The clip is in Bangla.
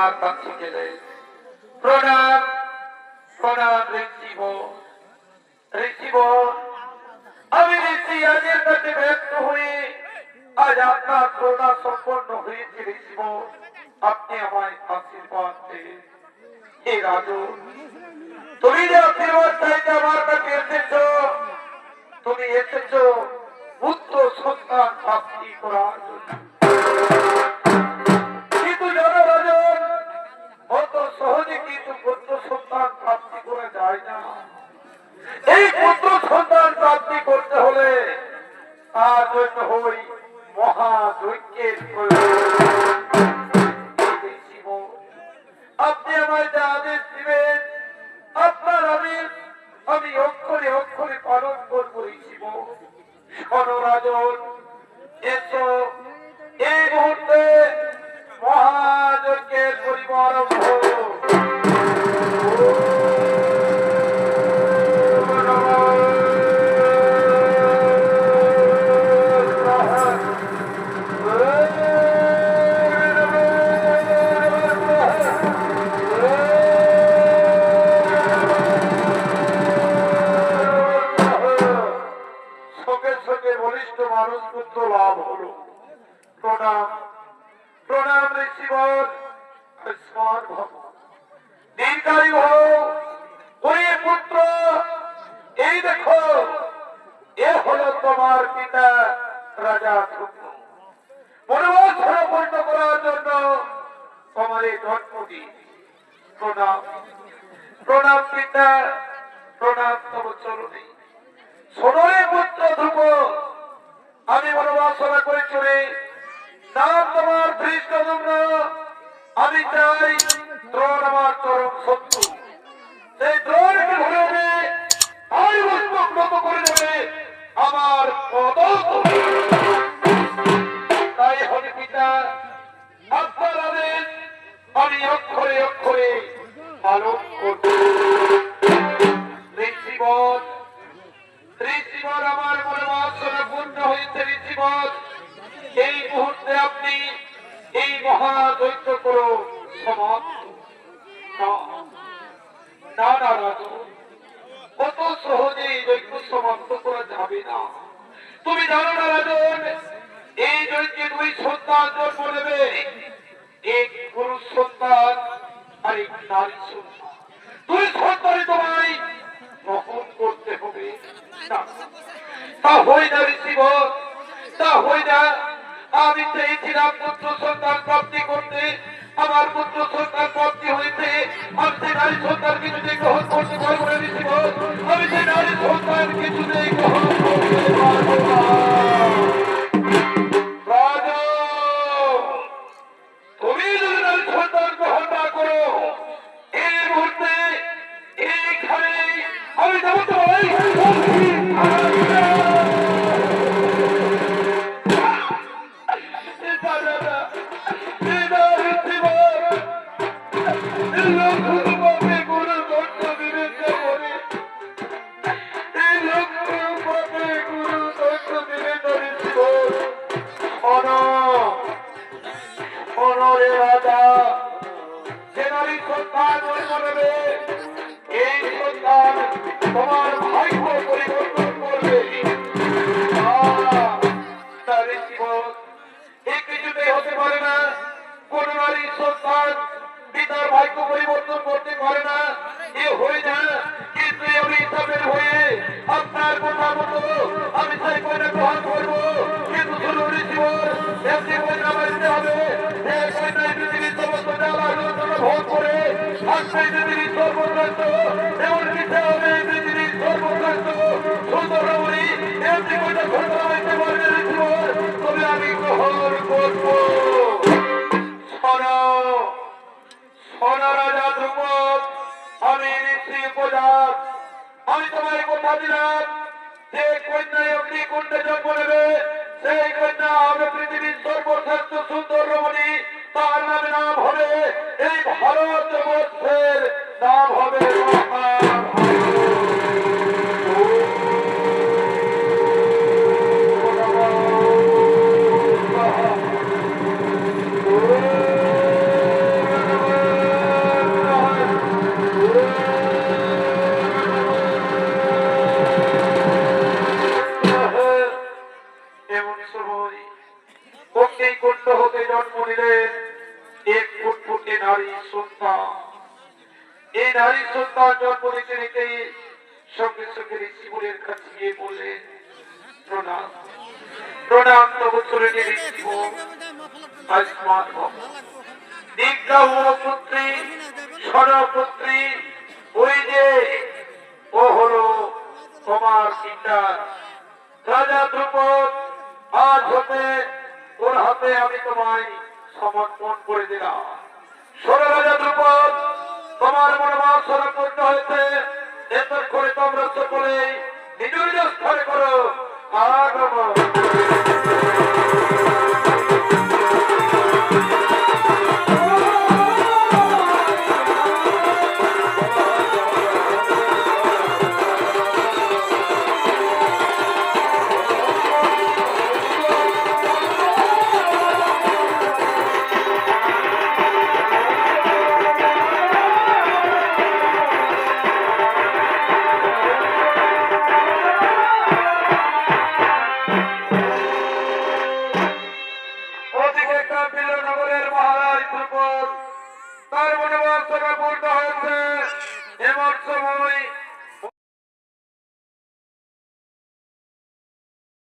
আপনার কাছে গেলে প্রণাম প্রণাম ঋষিব আমি ঋষি আজের কাছে ব্যস্ত হয়ে আজ আপনার করোনা সম্পন্ন হয়েছে ঋষিব আপনি আমায় আশীর্বাদ দেন হে রাজু তুমি যে আশীর্বাদ চাইতে আমার কাছে এসেছো তুমি এসেছো পুত্র সন্তান প্রাপ্তি করার জন্য কিন্তু জানো রাজন অত সহজে কিন্তু পুত্র সন্তান প্রাপ্তি করা যায় না এই পুত্র সন্তান প্রাপ্তি করতে হলে তার জন্য হই মহাযজ্ঞের প্রয়োজন আপনি আমায় যা আদেশ দিবেন আপনার আদেশ আমি অক্ষরে অক্ষরে পালন করবো ঋষিব শোনো রাজন এসো এই মুহূর্তে মহাযজ্ঞের পরিবার মানুষ পুত্র লাভ হলো প্রণাম প্রণাম ঋষিবর দীর্ঘায়ু হোক ওই পুত্র এই দেখো এ হলো তোমার পিতা রাজা বনবাস পরিণত করার জন্য তোমার এই জন্ম দিন প্রণাম প্রণাম পিতা প্রণাম তব চরণে সোনরে পুত্র ধ্রুব আমি বনবাসনা করে চলে নাম তোমার ধৃষ্টদম্ন আমি চাই দ্রোণ আমার চরম শত্রু সেই দ্রোণকে ধরে দেবে আর মত করে দেবে আমার পদ তাই হবে পিতা আপনার আদেশ আমি অক্ষরে অক্ষরে পালন করব ঋষিবর আমার বনবাসনা পূর্ণ হয়েছে ঋষিবর এই মুহূর্তে আপনি এই মহাযজ্ঞ করো সমাপ্ত না না রাজু কত সহজে এই যজ্ঞ সমাপ্ত করা যাবে না তুমি জানো না রাজন এই যজ্ঞে দুই সন্তান জন্ম নেবে এক পুরুষ সন্তান আর এক নারী সন্তান দুই সন্তানই তোমায় গ্রহণ করতে হবে তা হয় না ঋষিবর তা হয় না আমি চেয়েছিলাম পুত্র সন্তান প্রাপ্তি করতে আমার পুত্র সন্তান প্রাপ্তি হয়েছে আমি সেই নারী সন্তান কিছুতেই গ্রহণ করতে পারবো না ঋষিবর আমি সেই নারী সন্তান কিছুতেই গ্রহণ করতে পারবো না তুমি যদি নারী সন্তান গ্রহণ না করো এই মুহূর্তে এইখানে আমি যাবো তো তোমার ভাগ্য পরিবর্তন করবে এই কিছুতেই হতে পারে না কোন নারী সন্তান পিতার ভাগ্য পরিবর্তন করতে পারে না এ হয়ে না কিন্তু আমি হিসাবের হয়ে আপনার কথা মতো আমি সেই কয়না গ্রহণ করবো কিন্তু শুধু ঋষিবর এমনি কয়না বাড়িতে হবে এই কয়নায় পৃথিবীর সমস্ত জ্বালা যন্ত্রণা ভোগ করে আসবে পৃথিবীর সর্বশ্রেষ্ঠ এমন কিছু হবে পৃথিবীর সর্বশ্রেষ্ঠ সুন্দর রমণী এমনি কয়না ঘটনা হইতে পারবে ঋষিবর তবে আমি গ্রহণ করবো রাজা ধ্রুব আমি ঋষি উপজাত আমি তোমায় কথা দিলাম যে কন্যায় অগ্নিকুণ্ডে জন্ম নেবে সেই কন্যা হবে পৃথিবীর সর্বশ্রেষ্ঠ সুন্দর রমণী তার নামে নাম হবে এই ভারতবর্ষের নাম হবে নারী সন্তান জন্ম নিতে নিতে সঙ্গে সঙ্গে ঋষিবরের কাছে গিয়ে বললেন, প্রণাম প্রণাম তব চরণে ঋষিব, আয়ুষ্মান ভব। দীর্ঘ পুত্রী সরপুত্রী, ওই যে ও হলো তোমার পিতা রাজা ধ্রুপদ। আজ হতে ওর হাতে আমি তোমায় সমর্পণ করে দিলাম। শোনো রাজা ধ্রুপদ, তোমার মনোবাসনা পূর্ণ হয়েছে। এতক্ষণে তোমরা সকলে নিজ নিজ স্থানে করো আগমন। ওদিকে কাপিল নগরের মহারাজ ধ্রুপদ, তার মনোবাসনা পূর্ণ হয়েছে। এমন সময়